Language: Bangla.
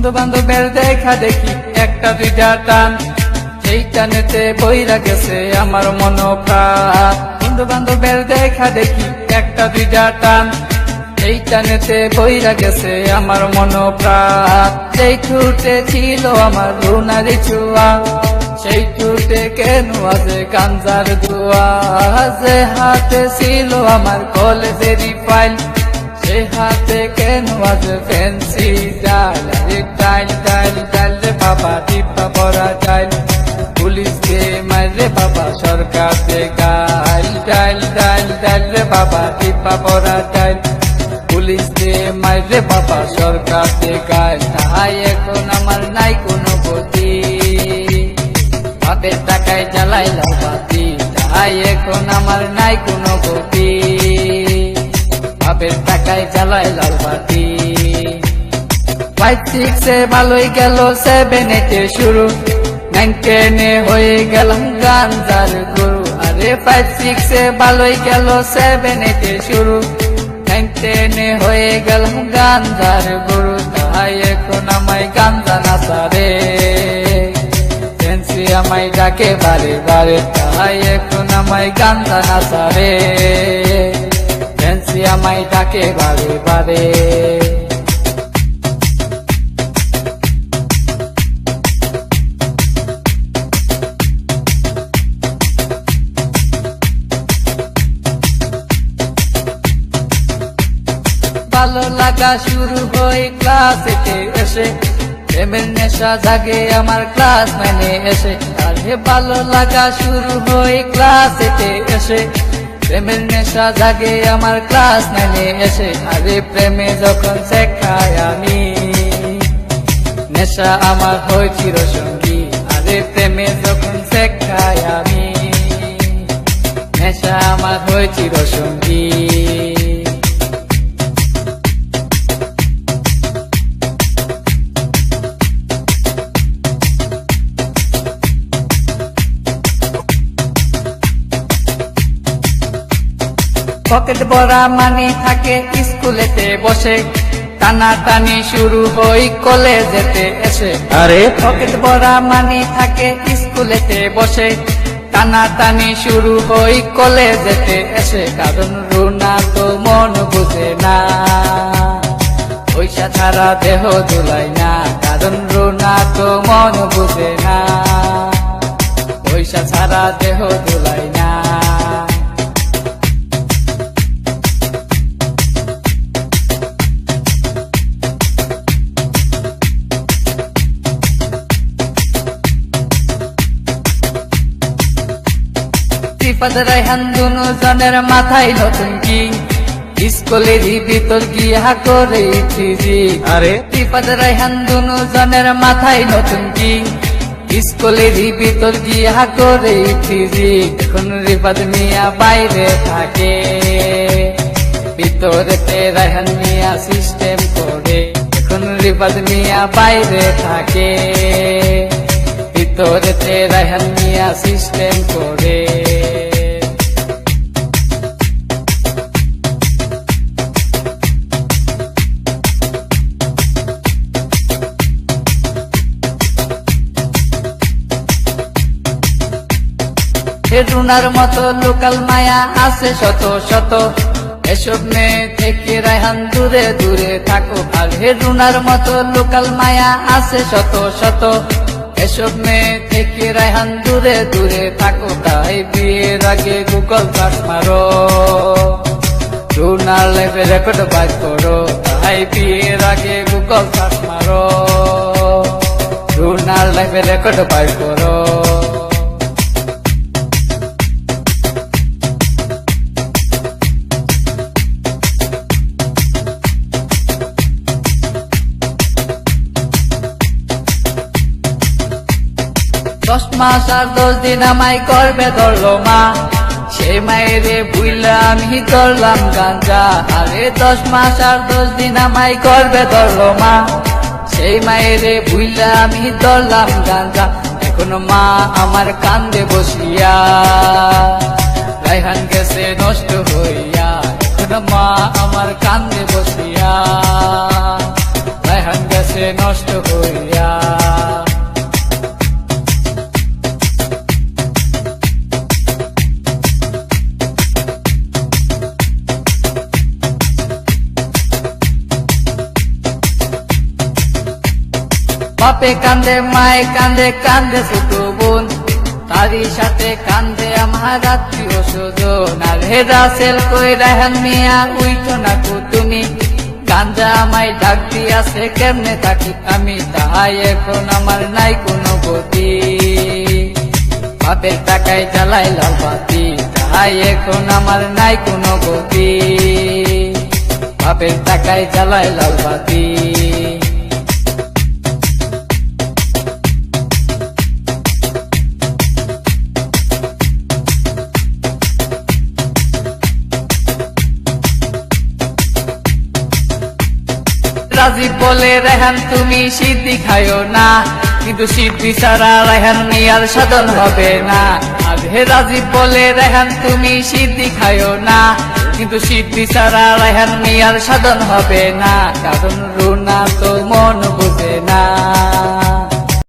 বন্ধু বান্ধবের দেখা দেখি একটা দুইটা টান, সেই টানেতে বইরা গেছে আমার মন প্রাণ। বন্ধু বান্ধবের দেখা দেখি একটা দুইটা টান, এই টানেতে বইরা গেছে আমার মন প্রাণ। সেই ঠুটে ছিল আমার রুনারি ছোঁয়া, সেই ঠুটে কেন আছে গাঞ্জার ধোঁয়া। যে হাতে ছিল আমার কলেজেরই ফাইল, সে হাতে কেন আছে ফ্যান্সি ডাইল। ডাইল ডাইল ডাইল রে বাবা, টিপা ভরা ডাইল, পুলিশ কে মারে বাবা, সরকার দে গাইল। ডাইল ডাইল ডাইল রে বাবা, টিপা ভরা ডাইল, পুলিশ দে মারে বাবা, সরকার দে গাইল। তাই এখন আমার নাই কোনো গতি, বাপের টাকায় জ্বালাইলাম বাতি। তাই এখন আমার নাই কোনো গতি, বাপের টাকায় জ্বালাইলাম বাতি। 5-6 ভালোই গেল, 7-8 শুরু, 9-10 হয়ে গেলাম গাঞ্জার গুরু। আরে 5-6 ভালোই গেল, 7-8 শুরু, 9-10 হয়ে গেলাম গাঞ্জার গুরু। তাই এখন আমায় গাঞ্জা নাচারে, ফ্যান্সি আমায় ডাকে বারে বারে। তাই এখন আমায় গাঞ্জা নাচারে, ফ্যান্সি আমায় ডাকে বারে বারে। ভালো লাগা শুরু হয় ক্লাস 8 এসে, প্রেমের নেশা জাগে আমার ক্লাস 9 এসে। আরে ভালো লাগা শুরু হয় ক্লাস 8 এসে, প্রেমের নেশা জাগে আমার ক্লাস 9 এসে। আরে প্রেমে যখন শেখায় আমি, নেশা আমার হয় চিরসঙ্গী। আরে প্রেমে যখন শেখায় আমি, নেশা আমার হয় চিরসঙ্গী। পকেট ভরা মানি থাকে স্কুলেতে বসে, টানা টানি শুরু হই কলেজেতে এসে। আরে পকেট ভরা মানি থাকে স্কুলেতে বসে, টানা টানি শুরু হই কলেজেতে এসে। কারণ রুনা তো মন বুঝে না, পয়সা ছাড়া দেহ দুলাই না। কারণ রুনা তো মন বুঝে না, পয়সা ছাড়া দেহ দুলাই না। রিফাত রায়হান দুনো জনের মাথায় নতুন কি, স্কুলেরই ভিতর গিয়া করে থ্রিজি। আরে রিফাত রায়হান দুনো জনের মাথায় নতুন কি, স্কুলেরই ভিতর গিয়া করে থ্রিজি। এখন রিফাত মিয়া বাইরে থাকে, ভিতরেতে রায়হান মিয়া সিস্টেম করে। এখন রিফাত মিয়া বাইরে থাকে, ভিতরেতে রায়হান মিয়া সিস্টেম করে। রুনার মতো লোকাল মায়া আছে শত শত, এসব মেয়ে থেকে রায়হান দূরে দূরে থাকো। আর রুনার মতো লোকাল মায়া আছে শত শত, এসব মেয়ে থেকে রায়হান দূরে দূরে থাকো। তাই বিয়ের আগে গুগল সার্চ মারো, রুনার লাইফে রেকর্ড বাই করো। তাই বিয়ের আগে গুগল সার্চ মারো, রুনার লাইফে রেকর্ড বাই করো। দশ মাস আর 10 দিন আমায় করবে ধরলো মা, সেই মায়েরে বুইলা আমি ধরলাম গাঞ্জা। আরে 10 মাস আর 10 দিন আমায় করবে ধরলো মা, সেই মায়েরে বুইলা আমি ধরলাম গাঞ্জা। এখন মা আমার কান্দে বসিয়া, রায়হান গেছে নষ্ট হইয়া। এখন মা আমার কান্দে বসিয়া, রায়হান গেছে গেছে নষ্ট হইয়া। বাপে কান্দে মায়ে কান্দে কান্দে ছোট বোন, তারই সাথে কান্দে আমার আত্মীয় স্বজন। আর হেরা সেল কই রাহান মিয়া উইঠো না কো তুমি, গাঞ্জা আমায় ডাক দিয়াছে কেমনে থাকি আমি, তাহাই এখন আমার নাই কোনো গতি। বাপের টাকায় জ্বালাই লাল বাতি, তাহাই এখন আমার নাই কোনো গতি। বাপের টাকায় জ্বালাই লাল বাতি। রাজীব বলে রেহান তুমি সিদ্ধি খাইও না, কিন্তু সিদ্ধি ছাড়া রেহান মিয়ার সাধন হবে না। আর হে রাজীব বলে রেহান তুমি সিদ্ধি খাইও না, কিন্তু সিদ্ধি ছাড়া রেহান মিয়ার সাধন হবে না, কারণ রুনা তো মন বুঝে না।